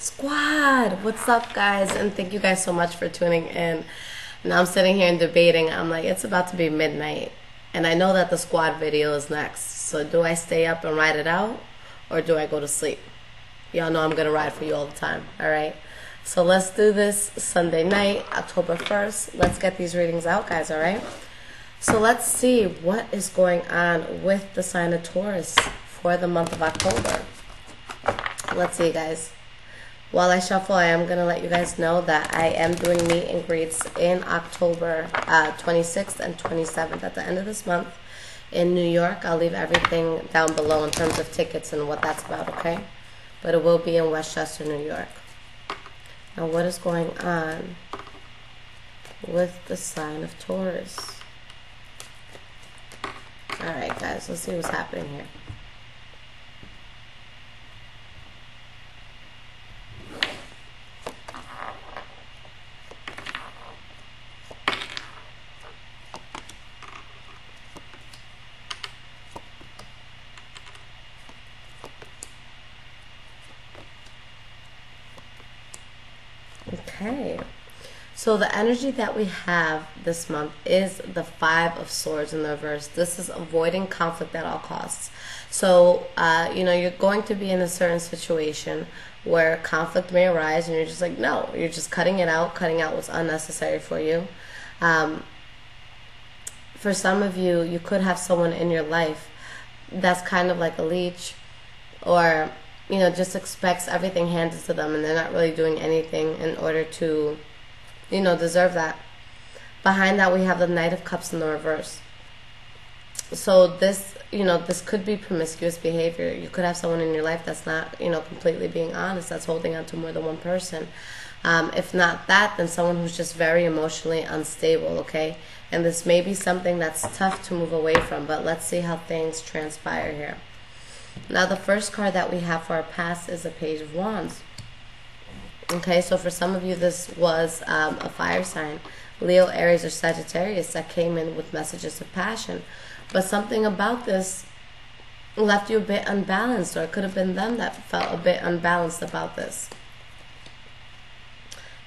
Squad, what's up, guys? And thank you guys so much for tuning in. Now I'm sitting here and debating. I'm like, it's about to be midnight, and I know that the squad video is next. So do I stay up and ride it out, or do I go to sleep? Y'all know I'm gonna ride for you all the time. All right. So let's do this Sunday night, October 1st. Let's get these readings out, guys. All right. So let's see what is going on with the sign of Taurus for the month of October. Let's see, guys. While I shuffle, I am going to let you guys know that I am doing meet and greets in October 26th and 27th at the end of this month in New York. I'll leave everything down below in terms of tickets and what that's about, okay? But it will be in Westchester, New York. Now, what is going on with the sign of Taurus? Alright, guys, let's see what's happening here. Okay, so the energy that we have this month is the Five of Swords in the reverse. This is avoiding conflict at all costs. So, you're going to be in a certain situation where conflict may arise and you're just like, no, you're just cutting it out, cutting out what's unnecessary for you. For some of you, you could have someone in your life that's kind of like a leech, or just expects everything handed to them, and they're not really doing anything in order to, deserve that. Behind that, we have the Knight of Cups in the reverse. So this, this could be promiscuous behavior. You could have someone in your life that's not, completely being honest, that's holding on to more than one person. If not that, then someone who's just very emotionally unstable, okay? And this may be something that's tough to move away from, but let's see how things transpire here. Now, the first card that we have for our past is a Page of Wands. Okay, so for some of you, this was a fire sign, Leo, Aries, or Sagittarius, that came in with messages of passion. But something about this left you a bit unbalanced, or it could have been them that felt a bit unbalanced about this.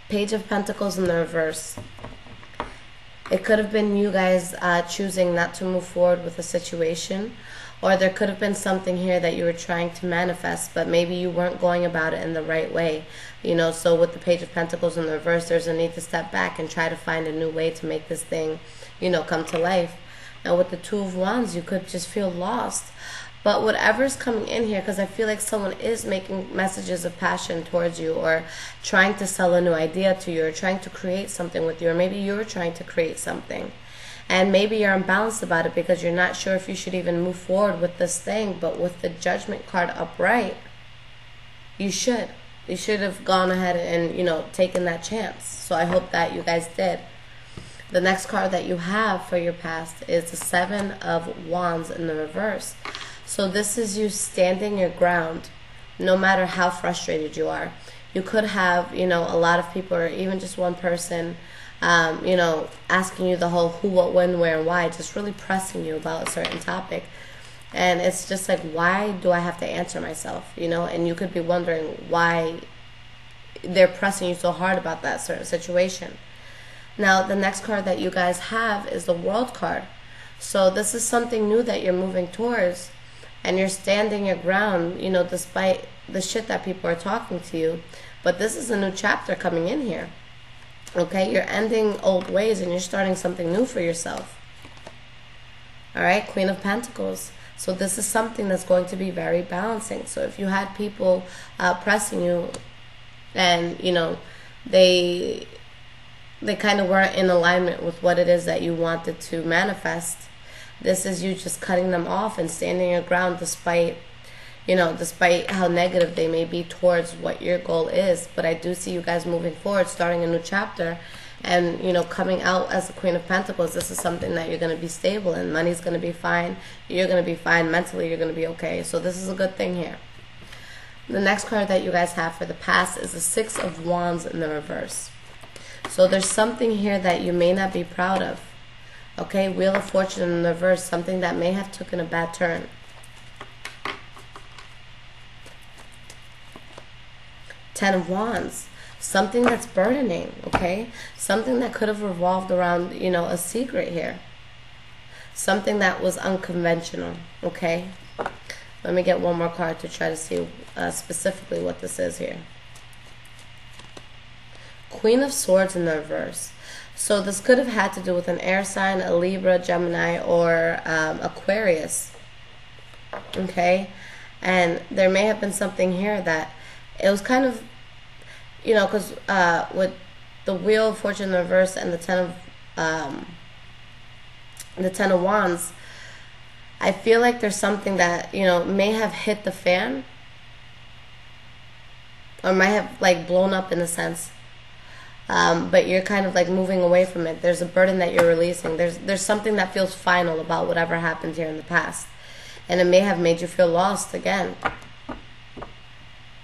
Page of Pentacles in the reverse. It could have been you guys choosing not to move forward with a situation, or there could have been something here that you were trying to manifest, but maybe you weren't going about it in the right way. So with the Page of Pentacles in the reverse, there's a need to step back and try to find a new way to make this thing, come to life. Now with the Two of Wands, you could just feel lost. But whatever's coming in here, because I feel like someone is making messages of passion towards you, or trying to sell a new idea to you, or trying to create something with you, or maybe you're trying to create something. And maybe you're unbalanced about it because you're not sure if you should even move forward with this thing. But with the Judgment card upright, you should. You should have gone ahead and, taken that chance. So I hope that you guys did. The next card that you have for your past is the Seven of Wands in the reverse. So this is you standing your ground, no matter how frustrated you are. You could have, a lot of people, or even just one person, asking you the whole who, what, when, where, and why, just really pressing you about a certain topic. And it's just like, why do I have to answer myself, And you could be wondering why they're pressing you so hard about that certain situation. Now, the next card that you guys have is the World card. So this is something new that you're moving towards, and you're standing your ground, despite the shit that people are talking to you. But this is a new chapter coming in here. Okay, you're ending old ways and you're starting something new for yourself. All right, Queen of Pentacles. So this is something that's going to be very balancing. So if you had people pressing you, and they kind of weren't in alignment with what it is that you wanted to manifest, this is you just cutting them off and standing your ground despite how negative they may be towards what your goal is. But I do see you guys moving forward, starting a new chapter, and, coming out as the Queen of Pentacles. This is something that you're going to be stable in. Money's going to be fine. You're going to be fine. Mentally, you're going to be okay. So this is a good thing here. The next card that you guys have for the past is the Six of Wands in the reverse. So there's something here that you may not be proud of. Okay, Wheel of Fortune in the reverse, something that may have taken a bad turn. Ten of Wands. Something that's burdening, okay? Something that could have revolved around, you know, a secret here. Something that was unconventional, okay? Let me get one more card to try to see specifically what this is here. Queen of Swords in the reverse. So this could have had to do with an air sign, a Libra, Gemini, or Aquarius, okay? And there may have been something here that it was kind of, you know, because with the Wheel of Fortune in the reverse and the Ten of Wands, I feel like there's something that, you know, may have hit the fan, or might have like blown up in a sense. But you're kind of like moving away from it. There's a burden that you're releasing. There's something that feels final about whatever happened here in the past, and it may have made you feel lost again.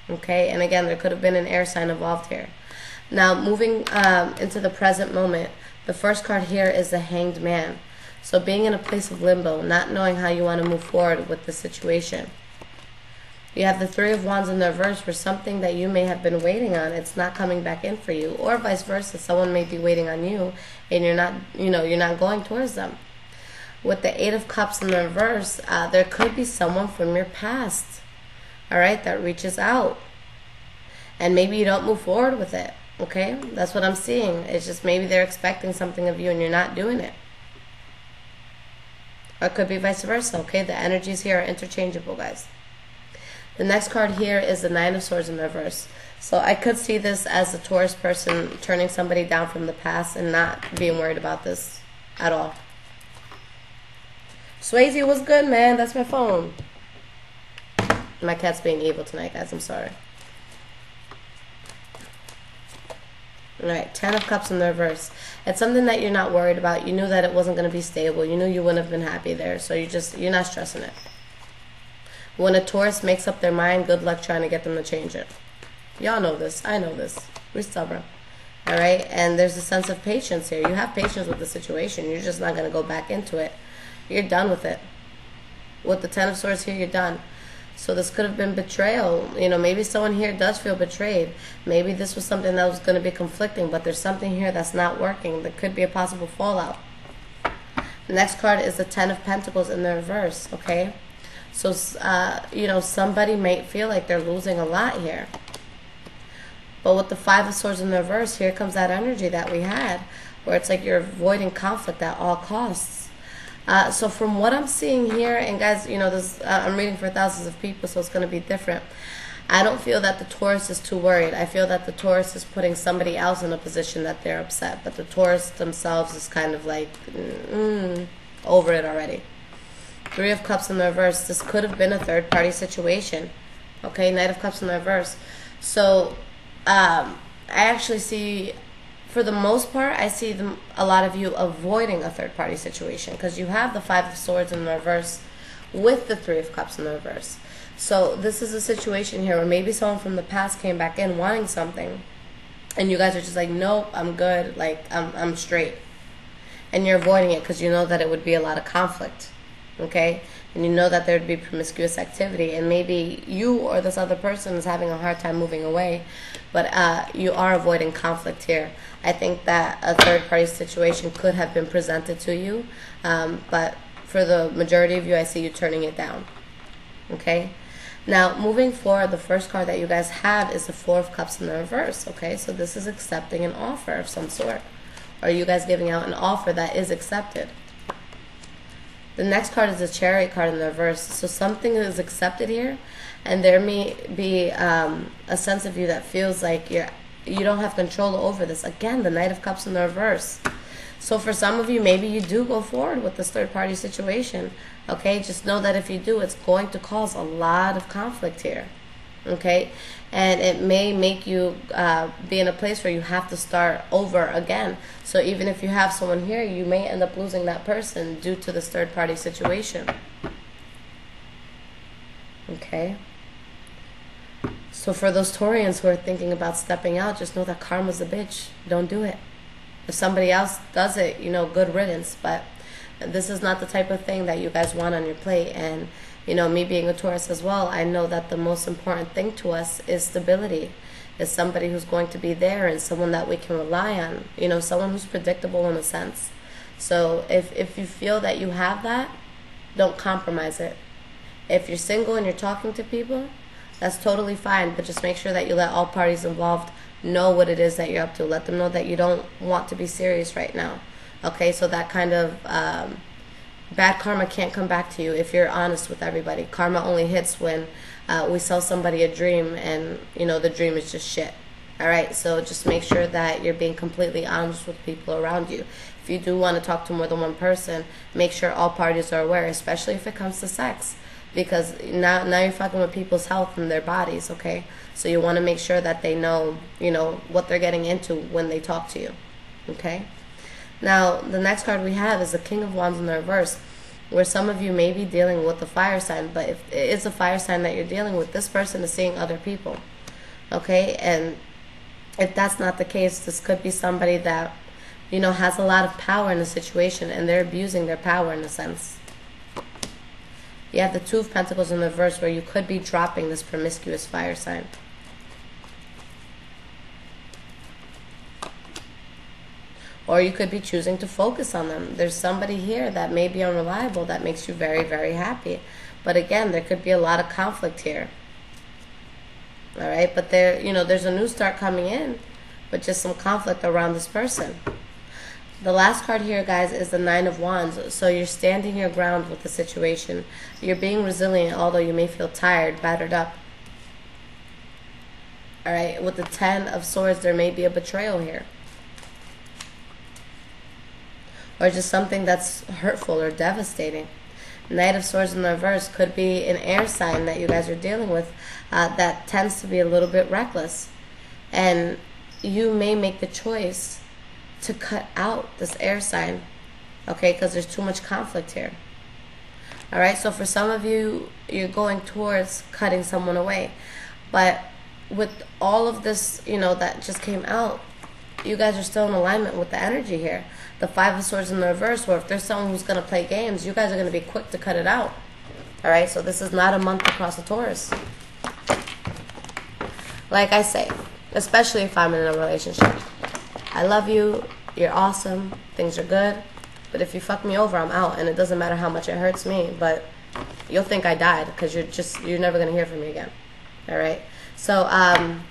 Okay, and again, there could have been an air sign involved here. Now, moving into the present moment, the first card here is the Hanged Man. So being in a place of limbo, not knowing how you want to move forward with the situation. You have the Three of Wands in the reverse for something that you may have been waiting on. It's not coming back in for you, or vice versa. Someone may be waiting on you, and you're not, you know, you're not going towards them. With the Eight of Cups in the reverse, there could be someone from your past, all right, that reaches out, and maybe you don't move forward with it. Okay, that's what I'm seeing. It's just maybe they're expecting something of you, and you're not doing it. Or it could be vice versa. Okay, the energies here are interchangeable, guys. The next card here is the Nine of Swords in reverse. So I could see this as a Taurus person turning somebody down from the past and not being worried about this at all. Swayze, what's good, man? That's my phone. My cat's being evil tonight, guys. I'm sorry. Alright, Ten of Cups in the reverse. It's something that you're not worried about. You knew that it wasn't going to be stable. You knew you wouldn't have been happy there. So you're not stressing it. When a Taurus makes up their mind, good luck trying to get them to change it. Y'all know this. I know this. We're stubborn. Alright? And there's a sense of patience here. You have patience with the situation. You're just not going to go back into it. You're done with it. With the Ten of Swords here, you're done. So this could have been betrayal. You know, maybe someone here does feel betrayed. Maybe this was something that was going to be conflicting, but there's something here that's not working. There could be a possible fallout. The next card is the Ten of Pentacles in the reverse, okay? So, you know, somebody might feel like they're losing a lot here. But with the Five of Swords in the reverse, here comes that energy that we had, where it's like you're avoiding conflict at all costs. So from what I'm seeing here, and guys, you know, this I'm reading for thousands of people, so it's going to be different. I don't feel that the Taurus is too worried. I feel that the Taurus is putting somebody else in a position that they're upset. But the Taurus themselves is kind of like, over it already. Three of Cups in the reverse. This could have been a third-party situation. Okay, Knight of Cups in the reverse. So, I actually see, for the most part, I see a lot of you avoiding a third-party situation, because you have the Five of Swords in the reverse with the Three of Cups in the reverse. So this is a situation here where maybe someone from the past came back in wanting something, and you guys are just like, nope, I'm good, like, I'm straight. And you're avoiding it because you know that it would be a lot of conflict. Okay, and you know that there would be promiscuous activity, and maybe you or this other person is having a hard time moving away, but you are avoiding conflict here. I think that a third-party situation could have been presented to you, but for the majority of you, I see you turning it down. Okay, now moving forward, the first card that you guys have is the Four of Cups in the reverse. Okay, so this is accepting an offer of some sort, or you guys giving out an offer that is accepted. The next card is the Chariot card in the reverse. So something is accepted here, and there may be a sense of you that feels like you don't have control over this. Again, the Knight of Cups in the reverse. So for some of you, maybe you do go forward with this third-party situation. Okay, just know that if you do, it's going to cause a lot of conflict here. Okay, and it may make you be in a place where you have to start over again. So even if you have someone here, you may end up losing that person due to this third-party situation. Okay, so for those Taurians who are thinking about stepping out, just know that karma's a bitch. Don't do it. If somebody else does it, you know, good riddance. But this is not the type of thing that you guys want on your plate. And you know, me being a Taurus as well, I know that the most important thing to us is stability. is somebody who's going to be there and someone that we can rely on, you know, someone who's predictable in a sense. So if you feel that you have that, don't compromise it. If you're single and you're talking to people, that's totally fine, but just make sure that you let all parties involved know what it is that you're up to. Let them know that you don't want to be serious right now. Okay, so that kind of bad karma can't come back to you if you're honest with everybody. Karma only hits when we sell somebody a dream and, you know, the dream is just shit. All right, so just make sure that you're being completely honest with people around you. If you do want to talk to more than one person, make sure all parties are aware, especially if it comes to sex. Because now you're fucking with people's health and their bodies, okay? So you want to make sure that they know, you know, what they're getting into when they talk to you, okay? Now, the next card we have is the King of Wands in the reverse, where some of you may be dealing with a fire sign, but if it is a fire sign that you're dealing with, this person is seeing other people, okay? And if that's not the case, this could be somebody that, you know, has a lot of power in the situation and they're abusing their power in a sense. You have the Two of Pentacles in the reverse, where you could be dropping this promiscuous fire sign. Or you could be choosing to focus on them. There's somebody here that may be unreliable that makes you very, very happy. But again, there could be a lot of conflict here. All right, but there, you know, there's a new start coming in, but just some conflict around this person. The last card here, guys, is the Nine of Wands. So you're standing your ground with the situation. You're being resilient, although you may feel tired, battered up. All right, with the Ten of Swords, there may be a betrayal here. Or just something that's hurtful or devastating. Knight of Swords in the reverse could be an air sign that you guys are dealing with that tends to be a little bit reckless. And you may make the choice to cut out this air sign, okay, because there's too much conflict here. All right, so for some of you, you're going towards cutting someone away. But with all of this, you know, that just came out, you guys are still in alignment with the energy here. The Five of Swords in the reverse, where if there's someone who's going to play games, you guys are going to be quick to cut it out. All right, so this is not a month to cross a Taurus. Like I say, especially if I'm in a relationship. I love you, you're awesome, things are good, but if you fuck me over, I'm out, and it doesn't matter how much it hurts me, but you'll think I died, because you're never going to hear from me again. All right, so I'm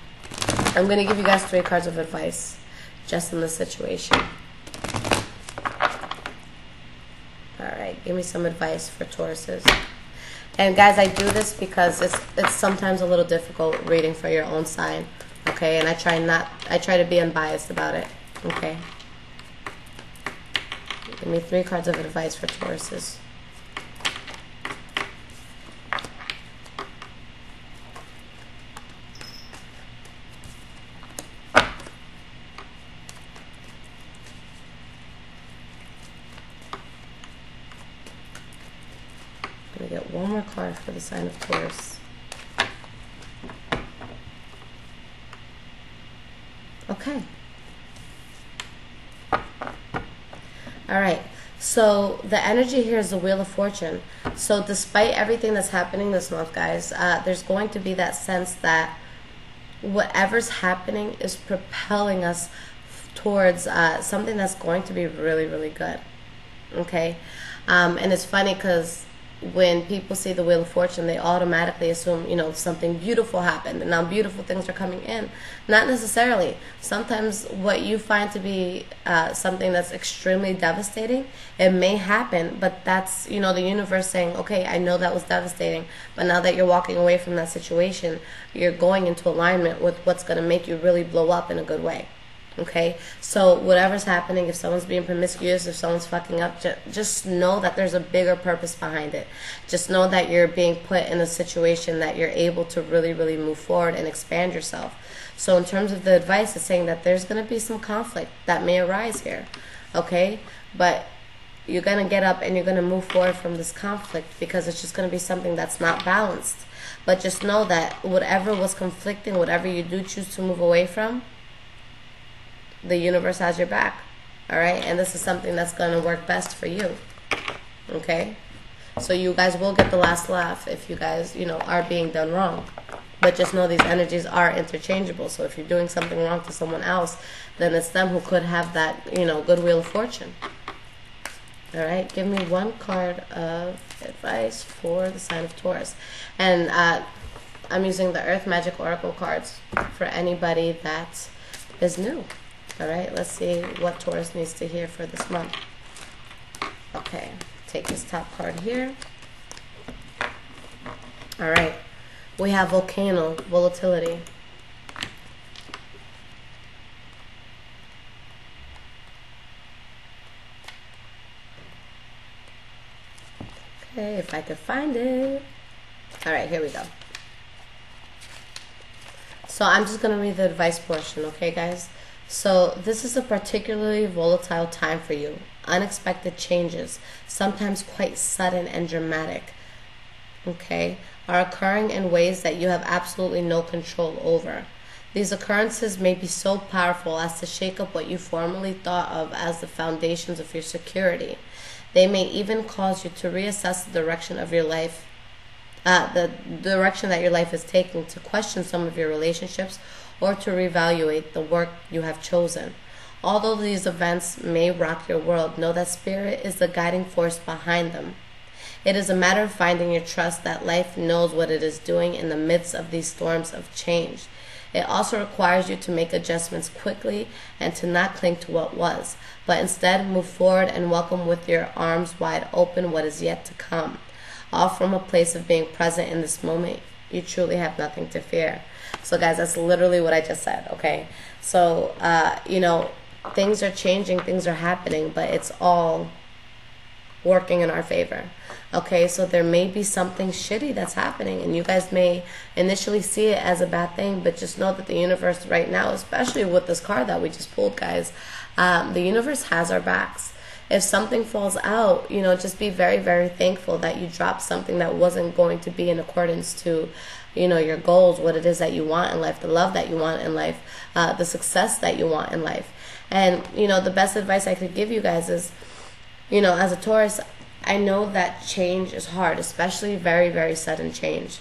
going to give you guys 3 cards of advice just in this situation. All right, give me some advice for Tauruses. And guys, I do this because it's sometimes a little difficult reading for your own sign, okay? And I try to be unbiased about it, okay? Give me 3 cards of advice for Tauruses. I'm gonna get one more card for the sign of Taurus. Okay. All right. So the energy here is the Wheel of Fortune. So despite everything that's happening this month, guys, there's going to be that sense that whatever's happening is propelling us towards something that's going to be really, really good. Okay. And it's funny because when people see the Wheel of Fortune, they automatically assume, you know, something beautiful happened and now beautiful things are coming in. Not necessarily. Sometimes what you find to be something that's extremely devastating, it may happen, but that's, you know, the universe saying, okay, I know that was devastating, but now that you're walking away from that situation, you're going into alignment with what's going to make you really blow up in a good way. Okay, so whatever's happening, if someone's being promiscuous, if someone's fucking up, just know that there's a bigger purpose behind it. Just know that you're being put in a situation that you're able to really, really move forward and expand yourself. So in terms of the advice, it's saying that there's going to be some conflict that may arise here. Okay, but you're going to get up and you're going to move forward from this conflict because it's just going to be something that's not balanced. But just know that whatever was conflicting, whatever you do choose to move away from, the universe has your back, all right? And this is something that's going to work best for you, okay? So you guys will get the last laugh if you guys, you know, are being done wrong. But just know these energies are interchangeable. So if you're doing something wrong to someone else, then it's them who could have that, good wheel of fortune. All right, give me one card of advice for the sign of Taurus. And I'm using the Earth Magic Oracle cards for anybody that is new. All right, let's see what Taurus needs to hear for this month. Okay, take this top card here. All right, we have volcano, volatility. Okay, if I could find it. All right, here we go. So I'm just going to read the advice portion, okay, guys? So this is a particularly volatile time for you. Unexpected changes, sometimes quite sudden and dramatic, okay, are occurring in ways that you have absolutely no control over. These occurrences may be so powerful as to shake up what you formerly thought of as the foundations of your security. They may even cause you to reassess the direction of your life, the direction that your life is taking, to question some of your relationships, or to reevaluate the work you have chosen. Although these events may rock your world, know that Spirit is the guiding force behind them. It is a matter of finding your trust that life knows what it is doing in the midst of these storms of change. It also requires you to make adjustments quickly and to not cling to what was, but instead move forward and welcome with your arms wide open what is yet to come. All from a place of being present in this moment. You truly have nothing to fear. So guys, that's literally what I just said, okay? So, things are changing, things are happening, but it's all working in our favor. Okay, so there may be something shitty that's happening, and you guys may initially see it as a bad thing, but just know that the universe right now, especially with this card that we just pulled, guys, the universe has our backs. If something falls out, just be very, very thankful that you dropped something that wasn't going to be in accordance to, your goals, what it is that you want in life, the love that you want in life, the success that you want in life. And, the best advice I could give you guys is, as a Taurus, I know that change is hard, especially very, very sudden change.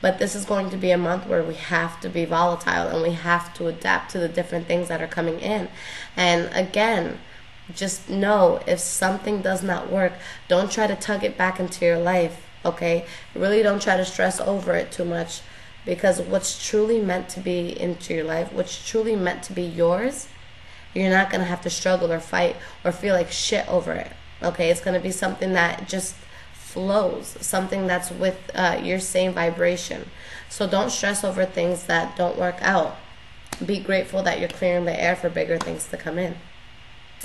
But this is going to be a month where we have to be volatile and we have to adapt to the different things that are coming in. And again, just know if something does not work, don't try to tug it back into your life, okay? Really don't try to stress over it too much, because what's truly meant to be into your life, what's truly meant to be yours, you're not going to have to struggle or fight or feel like shit over it, okay? It's going to be something that just flows, something that's with your same vibration. So don't stress over things that don't work out. Be grateful that you're clearing the air for bigger things to come in.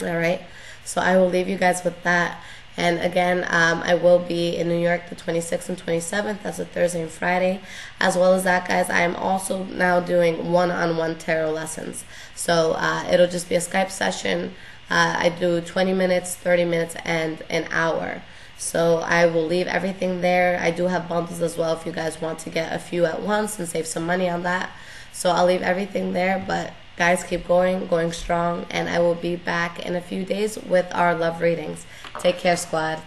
All right, so I will leave you guys with that. And again, I will be in New York the 26th and 27th. That's a Thursday and Friday. As well as that, guys, I am also now doing one-on-one tarot lessons. So it'll just be a Skype session. I do 20 minutes, 30 minutes, and an hour. So I will leave everything there. I do have bundles as well if you guys want to get a few at once and save some money on that. So I'll leave everything there, but guys, keep going strong, and I will be back in a few days with our love readings. Take care, squad.